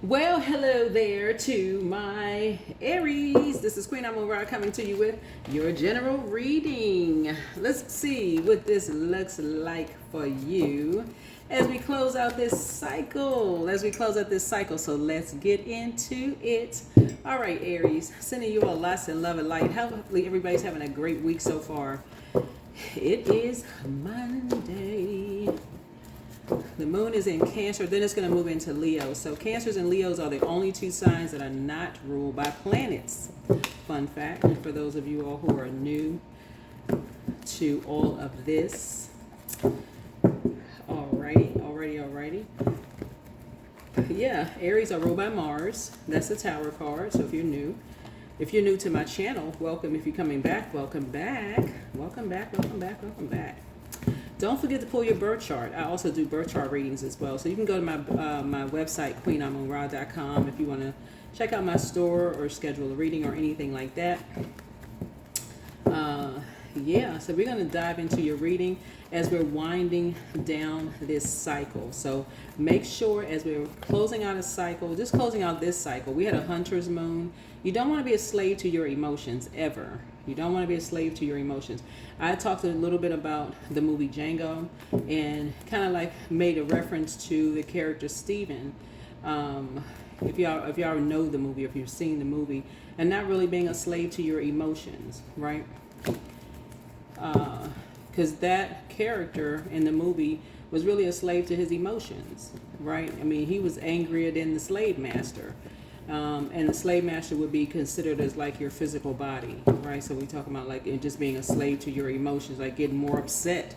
Well, hello there to my Aries. This is Queen Amora coming to you with your general reading. Let's see what this looks like for you as we close out this cycle. So let's get into it. All right, Aries, sending you all lots of love and light. Hopefully everybody's having a great week so far. It is Monday. The moon is in Cancer, then it's going to move into Leo. So Cancers and Leos are the only two signs that are not ruled by planets. Fun fact for those of you all who are new to all of this. Alrighty. Yeah, Aries are ruled by Mars. That's a Tower card. So if you're new to my channel, welcome. If you're coming back, welcome back. Don't forget to pull your birth chart. I also do birth chart readings as well. So you can go to my website, queenamonra.com, if you want to check out my store or schedule a reading or anything like that. So we're going to dive into your reading as we're winding down this cycle. So make sure as we're closing out this cycle, we had a hunter's moon. You don't want to be a slave to your emotions ever. You don't want to be a slave to your emotions. I talked a little bit about the movie Django and kind of like made a reference to the character Steven. If y'all know the movie, if you've seen the movie, and not really being a slave to your emotions, right? Because that character in the movie was really a slave to his emotions, right? I mean, he was angrier than the slave master. And the slave master would be considered as like your physical body, right? So we talk about like just being a slave to your emotions, like getting more upset,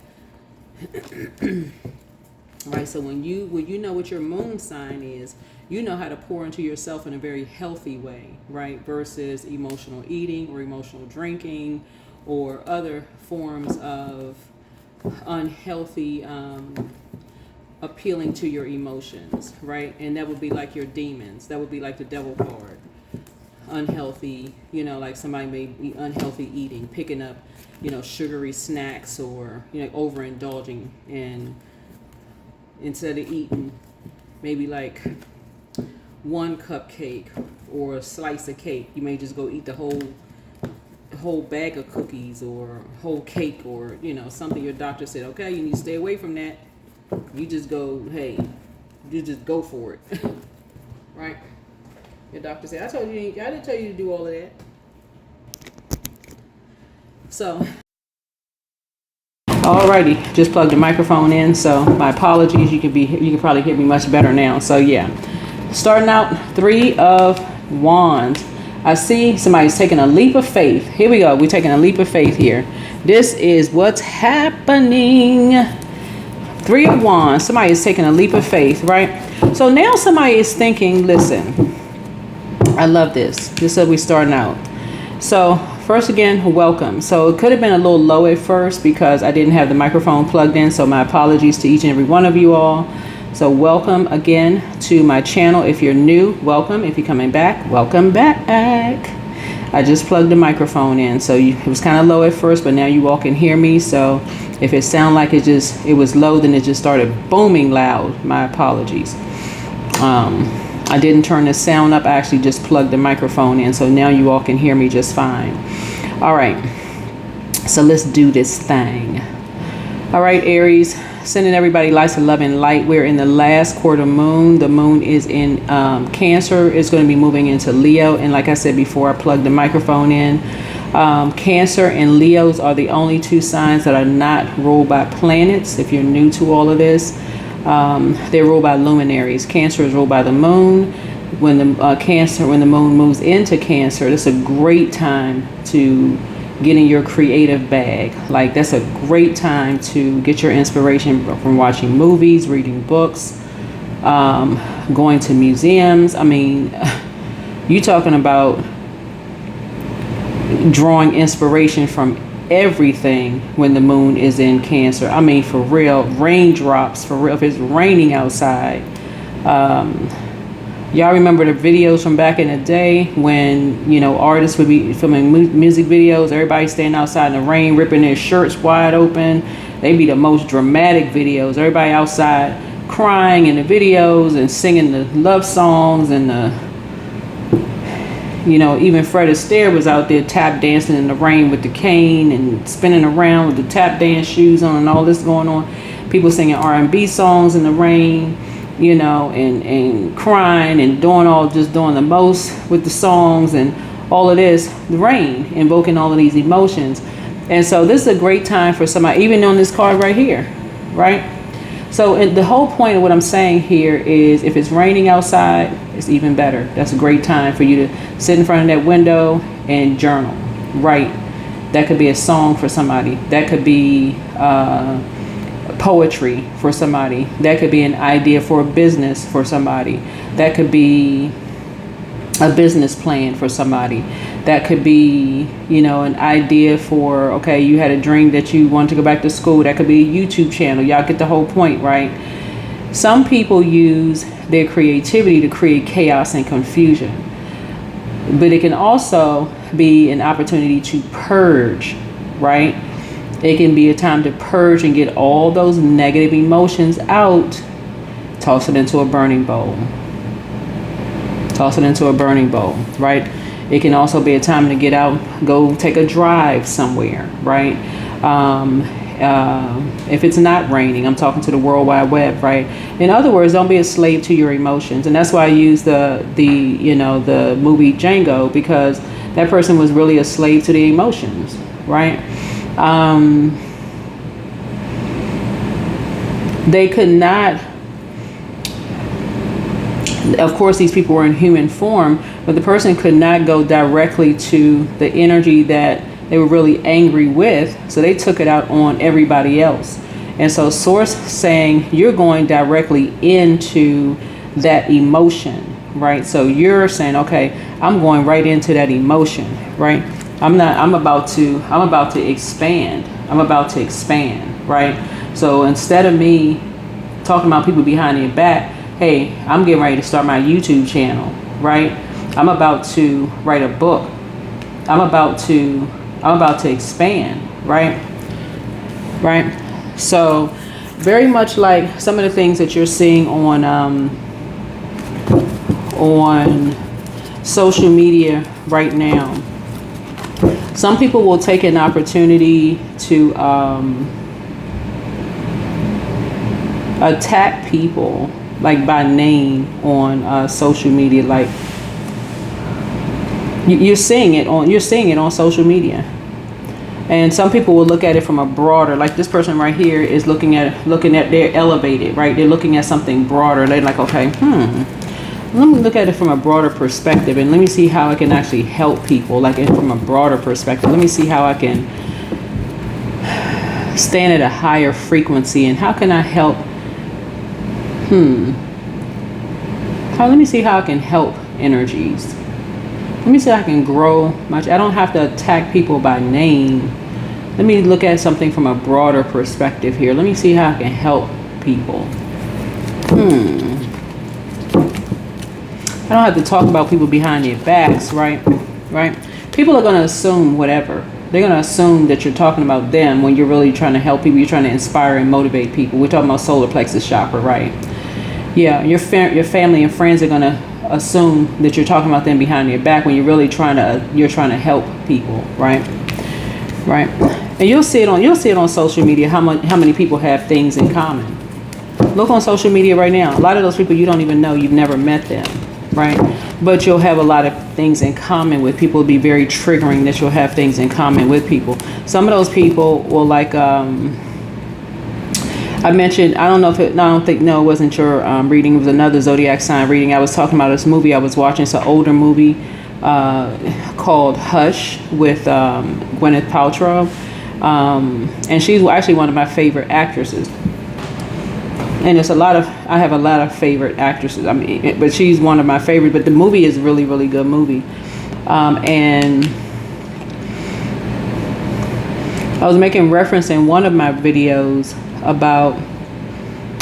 right? So when you know what your moon sign is, you know how to pour into yourself in a very healthy way, right? Versus emotional eating or emotional drinking or other forms of unhealthy appealing to your emotions, right? And that would be like your demons. That would be like the devil card. Unhealthy, like somebody may be unhealthy eating, picking up, sugary snacks or, overindulging, and instead of eating maybe like one cupcake or a slice of cake, you may just go eat the whole bag of cookies or whole cake or, something your doctor said, okay, you need to stay away from that. You just go, hey, you just go for it, right? Your doctor said, I didn't tell you to do all of that. So, alrighty, just plugged the microphone in. So my apologies. You can probably hear me much better now. So yeah, starting out, 3 of Wands. I see somebody's taking a leap of faith. Here we go. We're taking a leap of faith here. This is what's happening. 3 of Wands, somebody is taking a leap of faith, right? So now somebody is thinking, listen, I love this. This is how we starting out. So first again, welcome. So it could have been a little low at first because I didn't have the microphone plugged in. So my apologies to each and every one of you all. So welcome again to my channel. If you're new, welcome. If you're coming back, welcome back. I just plugged the microphone in, so it was kind of low at first, but now you all can hear me. So if it sounded like it was low, then it just started booming loud. My apologies. I didn't turn the sound up. I actually just plugged the microphone in, so now you all can hear me just fine. All right, so let's do this thing. All right, Aries, sending everybody lots of love and light. We're in the last quarter moon. The moon is in Cancer. It's going to be moving into Leo. And like I said before, I plugged the microphone in. Cancer and Leos are the only two signs that are not ruled by planets. If you're new to all of this, they're ruled by luminaries. Cancer is ruled by the moon. When the moon moves into Cancer, it's a great time to get in your creative bag. Like, that's a great time to get your inspiration from watching movies, reading books, going to museums. I mean, you talking about drawing inspiration from everything when the moon is in Cancer. I mean, for real, raindrops, for real. If it's raining outside, y'all remember the videos from back in the day when, artists would be filming music videos, everybody standing outside in the rain, ripping their shirts wide open. They'd be the most dramatic videos. Everybody outside crying in the videos and singing the love songs and even Fred Astaire was out there tap dancing in the rain with the cane and spinning around with the tap dance shoes on and all this going on. People singing R&B songs in the rain, and crying and doing the most with the songs and all of this, the rain, invoking all of these emotions. And so this is a great time for somebody, even on this card right here, right? So the whole point of what I'm saying here is if it's raining outside, it's even better. That's a great time for you to sit in front of that window and journal, write. That could be a song for somebody. That could be poetry for somebody. That could be an idea for a business for somebody. That could be a business plan for somebody. That could be, an idea for, okay, you had a dream that you wanted to go back to school. That could be a YouTube channel. Y'all get the whole point, right? Some people use their creativity to create chaos and confusion. But it can also be an opportunity to purge, right? It can be a time to purge and get all those negative emotions out. Toss it into a burning bowl. Toss it into a burning bowl, right? It can also be a time to get out, go take a drive somewhere, right? If it's not raining, I'm talking to the World Wide Web, right? In other words, don't be a slave to your emotions. And that's why I use the movie Django, because that person was really a slave to the emotions, right? They could not, of course, these people were in human form, but the person could not go directly to the energy that they were really angry with. So they took it out on everybody else. And so Source saying you're going directly into that emotion, right? So you're saying, okay, I'm going right into that emotion, right? I'm about to expand. I'm about to expand, right? So instead of me talking about people behind their back, hey, I'm getting ready to start my YouTube channel, right? I'm about to write a book. I'm about to expand, right? Right? So very much like some of the things that you're seeing on social media right now. Some people will take an opportunity to attack people like by name on social media. Like you're seeing it on social media, and some people will look at it from a broader, like this person right here is looking at they're elevated, right? They're looking at something broader. They're like, okay, let me look at it from a broader perspective, and let me see how I can actually help people, like from a broader perspective. Let me see how I can stand at a higher frequency, and how can I help? Let me see how I can help energies. Let me see how I can grow much. I don't have to attack people by name. Let me look at something from a broader perspective here. Let me see how I can help people. I don't have to talk about people behind their backs, right? Right? People are going to assume whatever. They're going to assume that you're talking about them when you're really trying to help people. You're trying to inspire and motivate people. We're talking about solar plexus chakra, right? Yeah, your family and friends are going to assume that you're talking about them behind their back when you're really trying to help people, right? Right? And you'll see it on social media how many people have things in common. Look on social media right now. A lot of those people you don't even know, you've never met them, right? But you'll have a lot of things in common with people. It'll be very triggering that you'll have things in common with people. Some of those people will like I mentioned, it wasn't your reading. It was another zodiac sign reading. I was talking about this movie I was watching. It's an older movie called Hush with Gwyneth Paltrow. And she's actually one of my favorite actresses. And I have a lot of favorite actresses. But she's one of my favorite. But the movie is a really, really good movie. And I was making reference in one of my videos about,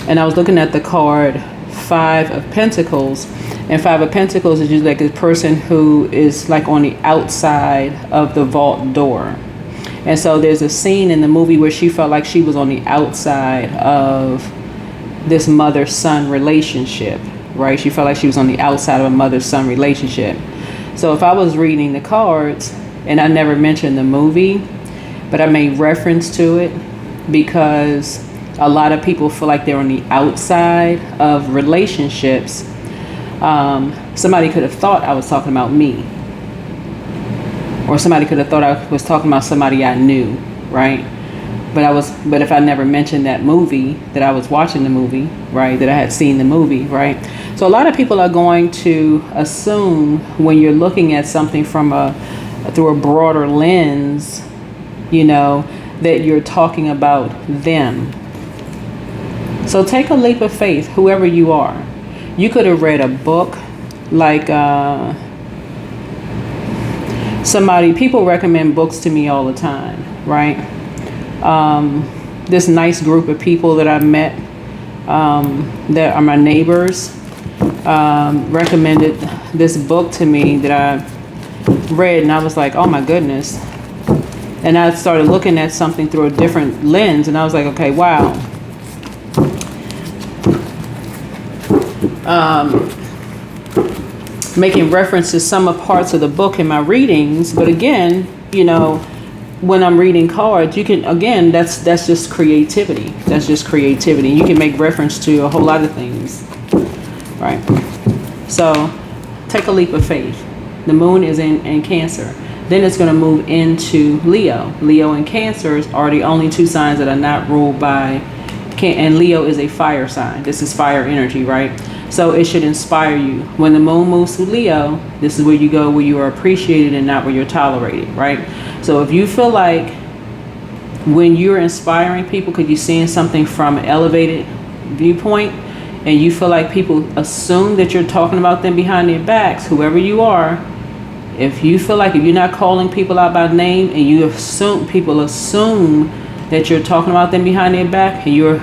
and I was looking at the card Five of Pentacles, and Five of Pentacles is usually like a person who is like on the outside of the vault door. And so there's a scene in the movie where she felt like she was on the outside of this mother-son relationship, right? She felt like she was on the outside of a mother-son relationship. So if I was reading the cards and I never mentioned the movie, but I made reference to it because a lot of people feel like they're on the outside of relationships, somebody could have thought I was talking about me. Or somebody could have thought I was talking about somebody I knew, right? But if I never mentioned that movie, that I was watching the movie, right, that I had seen the movie, right? So a lot of people are going to assume when you're looking at something through a broader lens, you know, that you're talking about them. So take a leap of faith, whoever you are. You could have read a book like people recommend books to me all the time, right? This nice group of people that I met that are my neighbors recommended this book to me that I read, and I was like, oh my goodness. And I started looking at something through a different lens, and I was like, okay, wow. Making reference to some of parts of the book in my readings, but again, you know, when I'm reading cards, you can, again, that's just creativity. That's just creativity. You can make reference to a whole lot of things, right? So take a leap of faith. The moon is in Cancer. Then it's going to move into Leo. Leo and Cancer are the only two signs that are not ruled by, and Leo is a fire sign. This is fire energy, right? So it should inspire you. When the moon moves to Leo, this is where you go, where you are appreciated and not where you're tolerated, right? So if you feel like when you're inspiring people, because you're seeing something from an elevated viewpoint, and you feel like people assume that you're talking about them behind their backs, whoever you are, if you feel like if you're not calling people out by name and people assume that you're talking about them behind their back, and you're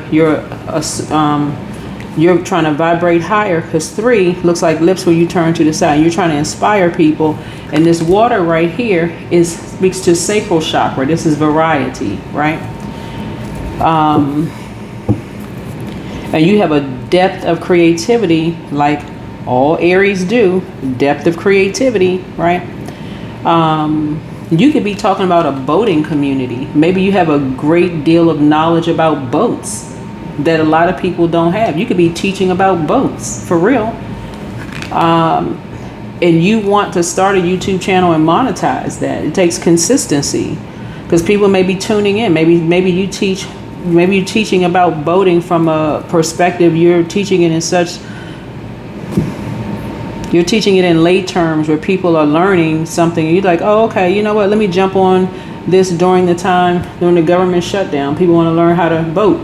trying to vibrate higher, because 3 looks like lips where you turn to the side. You're trying to inspire people, and this water right here speaks to sacral chakra. This is variety, right? And you have a depth of creativity, like all Aries do. Depth of creativity, right? You could be talking about a boating community. Maybe you have a great deal of knowledge about boats that a lot of people don't have. You could be teaching about boats, for real. And you want to start a YouTube channel and monetize that. It takes consistency, because people may be tuning in. Maybe you're teaching about boating from a perspective. You're teaching it in lay terms where people are learning something. You're like, oh, okay, you know what? Let me jump on this during the government shutdown. People want to learn how to boat.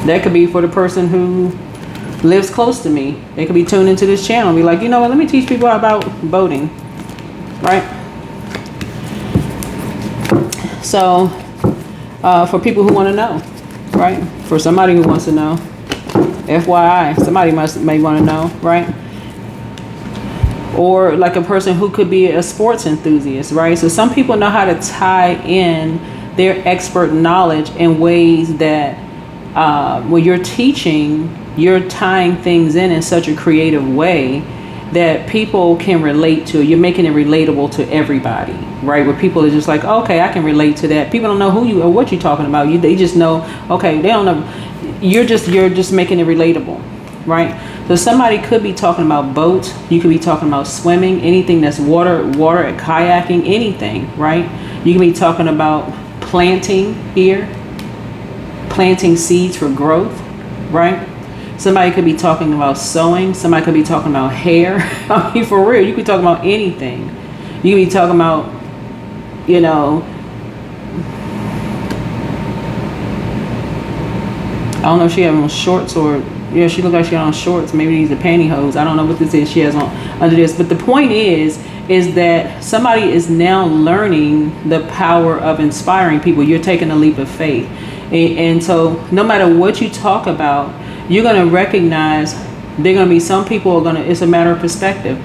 That could be for the person who lives close to me. They could be tuned into this channel and be like, you know what, let me teach people about boating, right? So for people who want to know, right? For somebody who wants to know, FYI, somebody may want to know, right? Or like a person who could be a sports enthusiast, right? So some people know how to tie in their expert knowledge in ways that when you're teaching, you're tying things in such a creative way that people can relate to. You're making it relatable to everybody, right? Where people are just like, okay, I can relate to that. People don't know who you or what you're talking about. They just know, okay, they don't know. You're just making it relatable, right? So somebody could be talking about boats. You could be talking about swimming, anything that's water, kayaking, anything, right? You can be talking about planting here, planting seeds for growth, right? Somebody could be talking about sewing. Somebody could be talking about hair. I mean, for real, you could talk about anything. You could be talking about, you know, I don't know if she has on shorts or, yeah, she looked like she had on shorts. Maybe these are pantyhose. I don't know what this is she has on under this. But the point is that somebody is now learning the power of inspiring people. You're taking a leap of faith. And so no matter what you talk about, you're going to recognize there are going to be some people are going to, it's a matter of perspective.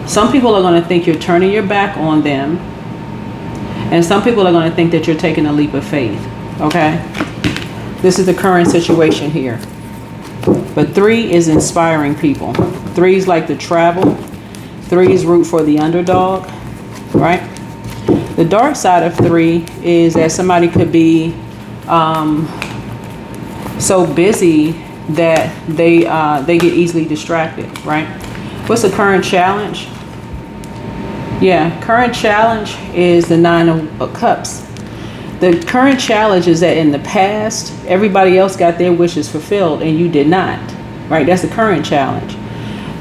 Some people are going to think you're turning your back on them. And some people are going to think that you're taking a leap of faith. Okay? This is the current situation here. But 3 is inspiring people. 3s like to travel. 3s root for the underdog, right? The dark side of 3 is that somebody could be so busy that they get easily distracted, right? What's the current challenge? Yeah, current challenge is the 9 of Cups. The current challenge is that in the past, everybody else got their wishes fulfilled and you did not, right? That's the current challenge.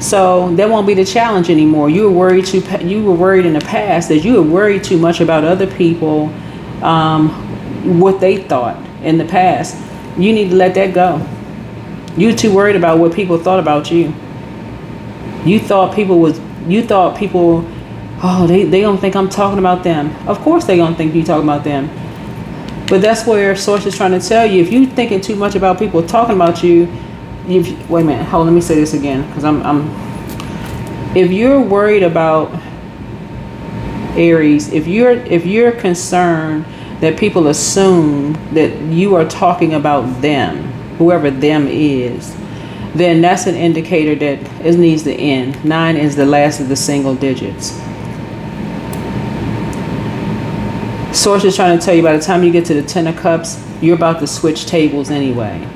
So that won't be the challenge anymore. You were worried in the past that you were worried too much about other people, what they thought in the past. You need to let that go. You were too worried about what people thought about you. You thought people, oh, they don't think I'm talking about them. Of course they don't think you talking about them. But that's where Source is trying to tell you. If you're thinking too much about people talking about you, wait a minute, hold on, let me say this again, because if you're worried about Aries, if you're concerned that people assume that you are talking about them, whoever them is, then that's an indicator that it needs to end. 9 is the last of the single digits. Source is trying to tell you by the time you get to the 10 of Cups, you're about to switch tables anyway.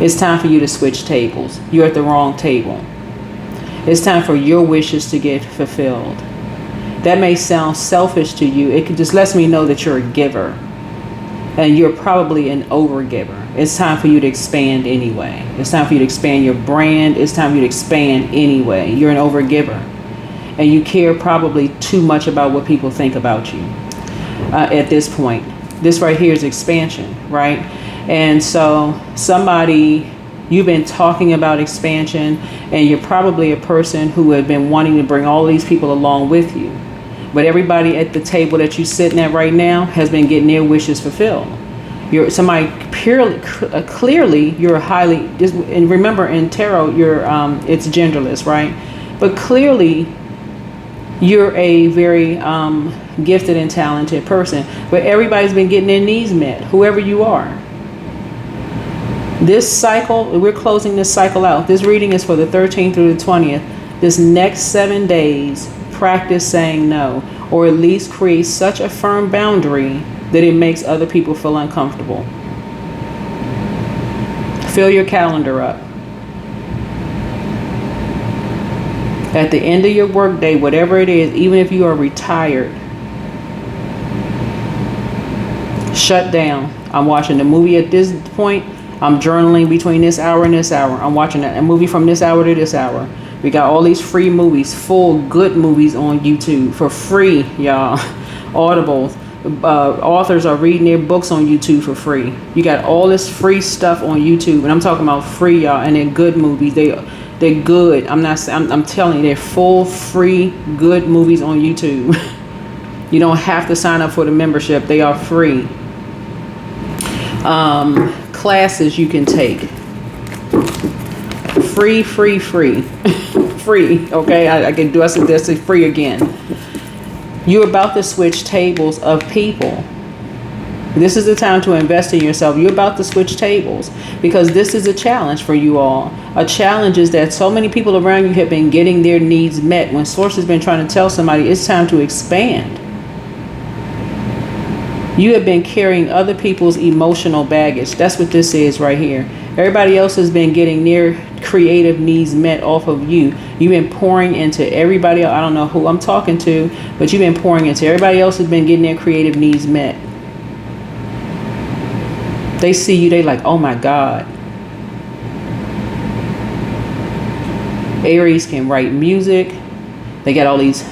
It's time for you to switch tables. You're at the wrong table. It's time for your wishes to get fulfilled. That may sound selfish to you. It just lets me know that you're a giver. And you're probably an overgiver. It's time for you to expand anyway. It's time for you to expand your brand. It's time for you to expand anyway. You're an overgiver. And you care probably too much about what people think about you. At this point, this right here is expansion, right? And so you've been talking about expansion, and you're probably a person who had been wanting to bring all these people along with you. But everybody at the table that you're sitting at right now has been getting their wishes fulfilled. You're somebody clearly you're highly, and remember in tarot, it's genderless, right? But clearly you're a very gifted and talented person, but everybody's been getting their needs met, whoever you are. This cycle, we're closing this cycle out. This reading is for the 13th through the 20th. This next 7 days, practice saying no, or at least create such a firm boundary that it makes other people feel uncomfortable. Fill your calendar up. At the end of your workday, whatever it is, even if you are retired, shut down. I'm watching the movie at this point. I'm journaling between this hour and this hour. I'm watching a movie from this hour to this hour. We got all these free movies, full good movies on YouTube for free, y'all. Audibles. Authors are reading their books on YouTube for free. You got all this free stuff on YouTube, and I'm talking about free, y'all, and they're good movies. They're good. I'm telling you, they're full, free, good movies on YouTube. You don't have to sign up for the membership. They are free. Classes you can take. Free. Free. Okay, I can do. I said this is free again. You're about to switch tables of people. This is the time to invest in yourself. You're about to switch tables because this is a challenge for you all. A challenge is that so many people around you have been getting their needs met when Source has been trying to tell somebody it's time to expand. You have been carrying other people's emotional baggage. That's what this is right here. Everybody else has been getting their creative needs met off of you. You've been pouring into everybody else. I don't know who I'm talking to, but you've been pouring into everybody else has been getting their creative needs met. They see you, they like, oh my God. Aries can write music. They got all these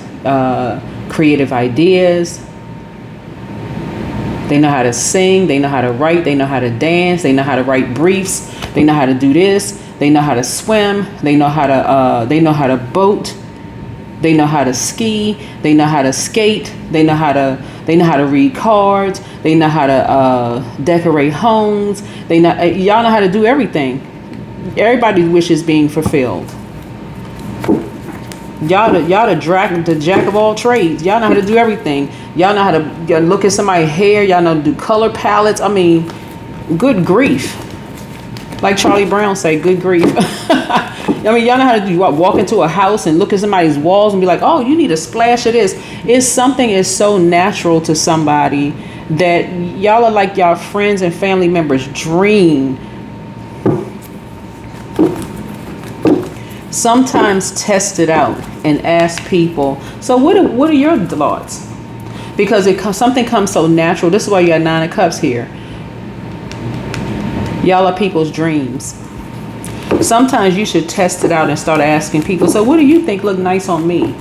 creative ideas. They know how to sing. They know how to write. They know how to dance. They know how to write briefs. They know how to do this. They know how to swim. They know how to boat. They know how to ski. They know how to skate. They know how to read cards. They know how to decorate homes. Y'all know how to do everything. Everybody's wish is being fulfilled. Y'all the jack of all trades. Y'all know how to do everything. Y'all know how to look at somebody's hair. Y'all know how to do color palettes. I mean, good grief. Like Charlie Brown say, good grief. I mean, y'all know how to do, walk into a house and look at somebody's walls and be like, oh, you need a splash of this. It's something is so natural to somebody that y'all are like y'all friends and family members' dream. Sometimes test it out and ask people, so what are your thoughts? Because something comes so natural. This is why you got 9 of Cups here. Y'all are people's dreams. Sometimes you should test it out and start asking people, so what do you think look nice on me?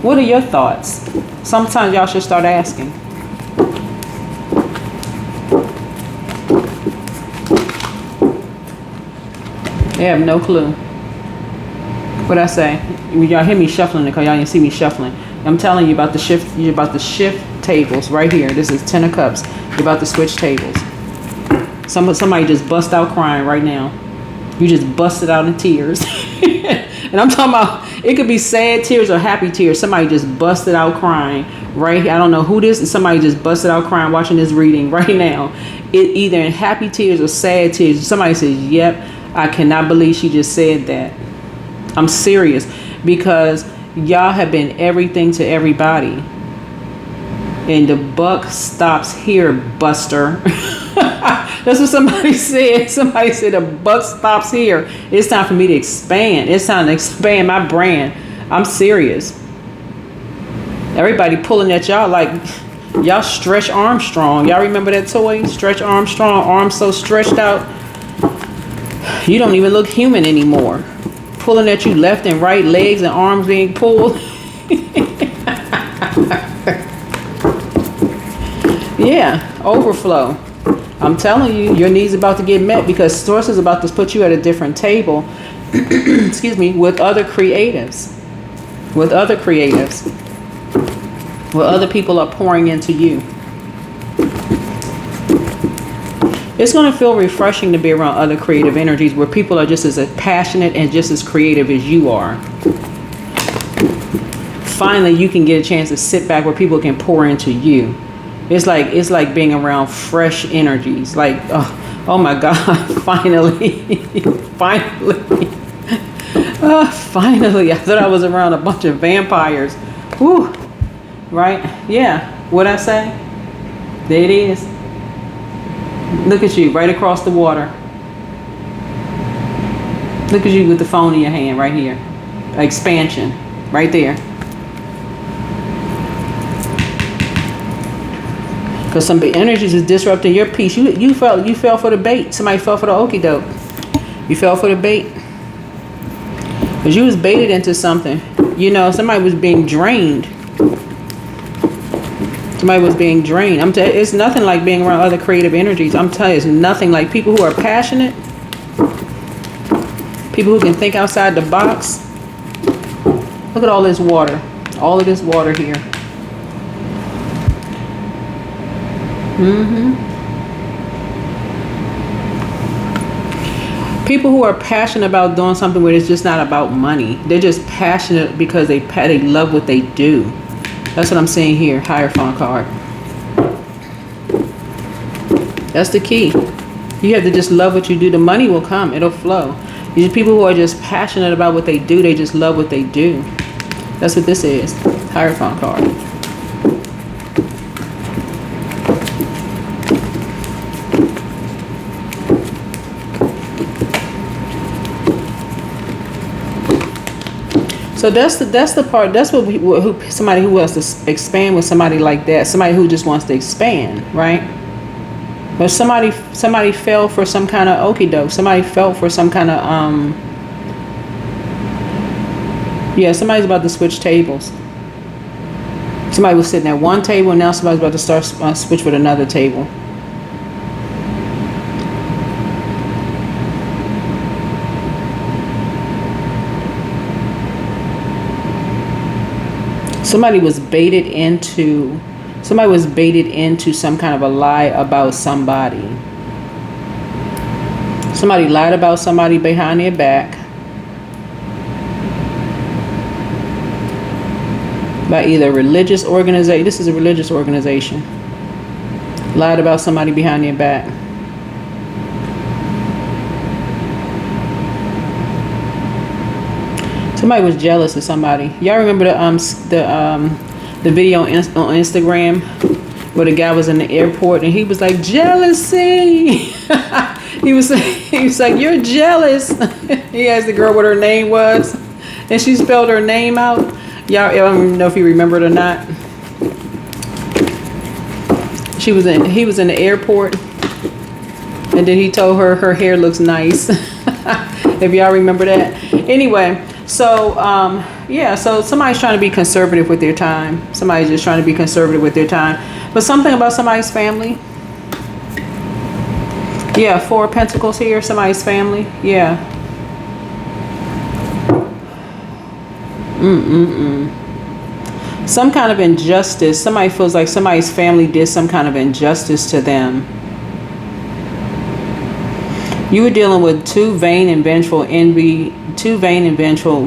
What are your thoughts? Sometimes y'all should start asking. They have no clue. What I say? Y'all hear me shuffling because y'all didn't see me shuffling. I'm telling you about the shift. You're about to shift tables right here. This is 10 of Cups. You're about to switch tables. Somebody just bust out crying right now. You just busted out in tears. And I'm talking about, it could be sad tears or happy tears. Somebody just busted out crying right here. I don't know who this is. Somebody just busted out crying watching this reading right now. It either in happy tears or sad tears. Somebody says, yep, I cannot believe she just said that. I'm serious, because y'all have been everything to everybody. And the buck stops here, Buster. That's what somebody said. Somebody said the buck stops here. It's time for me to expand. It's time to expand my brand. I'm serious. Everybody pulling at y'all like y'all Stretch Armstrong. Y'all remember that toy? Stretch Armstrong, arms so stretched out. You don't even look human anymore. Pulling at you left and right, legs and arms being pulled. Yeah, overflow. I'm telling you, your needs about to get met, because Source is about to put you at a different table. Excuse me, with other creatives. With other creatives. Where other people are pouring into you. It's going to feel refreshing to be around other creative energies where people are just as passionate and just as creative as you are. Finally, you can get a chance to sit back where people can pour into you. It's like being around fresh energies. Like, oh my God, finally, finally. Finally, I thought I was around a bunch of vampires. Whew. Right? Yeah. What'd I say? There it is. Look at you, right across the water. Look at you with the phone in your hand right here. Expansion, right there. Because some energies is disrupting your peace. You fell for the bait. Somebody fell for the okie doke. You fell for the bait. Because you was baited into something. You know, somebody was being drained. Somebody was being drained. It's nothing like being around other creative energies. I'm telling you, it's nothing like people who are passionate. People who can think outside the box. Look at all this water. All of this water here. People who are passionate about doing something where it's just not about money. They're just passionate because they love what they do. That's what I'm saying here. Hierophant card. That's the key. You have to just love what you do. The money will come. It'll flow. These are people who are just passionate about what they do. They just love what they do. That's what this is. Hierophant card. So that's the part. That's what somebody who wants to expand with somebody like that. Somebody who just wants to expand, right? But somebody fell for some kind of okie doke. Somebody fell for some kind of yeah. Somebody's about to switch tables. Somebody was sitting at one table and now somebody's about to start switch with another table. Somebody was baited into some kind of a lie about somebody. Somebody lied about somebody behind their back. By either religious organization. This is a religious organization. Lied about somebody behind their back. Somebody was jealous of somebody. Y'all remember the video on Instagram where the guy was in the airport and he was like, jealousy. he was like, you're jealous. He asked the girl what her name was, and she spelled her name out. Y'all, I don't even know if you remember it or not. He was in the airport, and then he told her her hair looks nice. If y'all remember that. Anyway, so yeah, so somebody's trying to be conservative with their time. Somebody's just trying to be conservative with their time. But something about somebody's family. Yeah, 4 of Pentacles here, somebody's family. Yeah. Some kind of injustice. Somebody feels like somebody's family did some kind of injustice to them. You were dealing with 2 vain and vengeful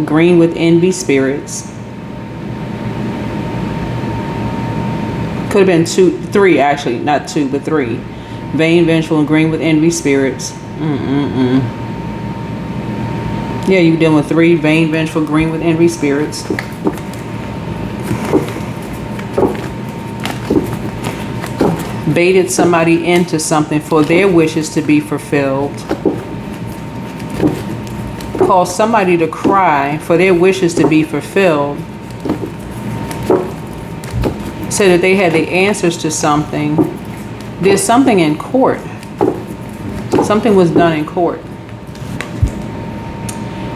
green with envy spirits. Could have been 3 actually, not 2, but 3. Vain, vengeful, and green with envy spirits. Yeah, you're dealing with 3 vain, vengeful, green with envy spirits. Baited somebody into something for their wishes to be fulfilled. Caused somebody to cry for their wishes to be fulfilled. Said that they had the answers to something. There's something in court. Something was done in court.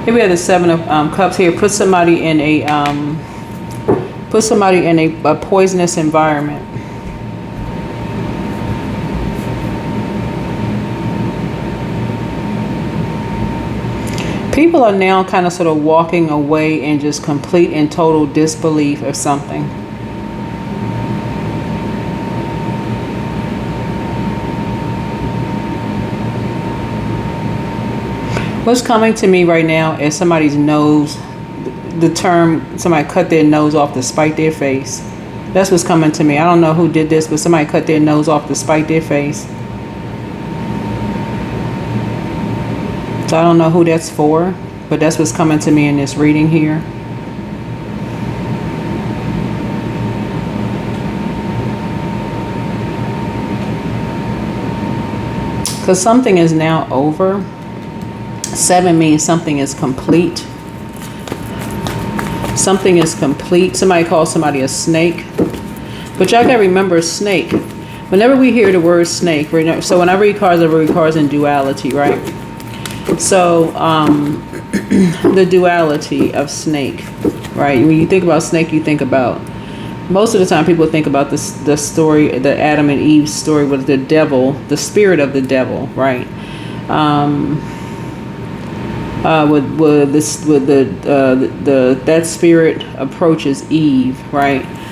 Here we have the 7 of Cups here. Put somebody in a poisonous environment. People are now kind of sort of walking away in just complete and total disbelief of something. What's coming to me right now is somebody's nose, the term, somebody cut their nose off to spite their face. That's what's coming to me. I don't know who did this, but somebody cut their nose off to spite their face. So I don't know who that's for, but that's what's coming to me in this reading here. Because something is now over. 7 means something is complete. Something is complete. Somebody calls somebody a snake. But y'all gotta remember, snake. Whenever we hear the word snake, so when I read cards in duality, right? So the duality of snake, right? When you think about snake, you think about, most of the time people think about the story, the Adam and Eve story with the devil, the spirit of the devil, right? That spirit approaches Eve, right?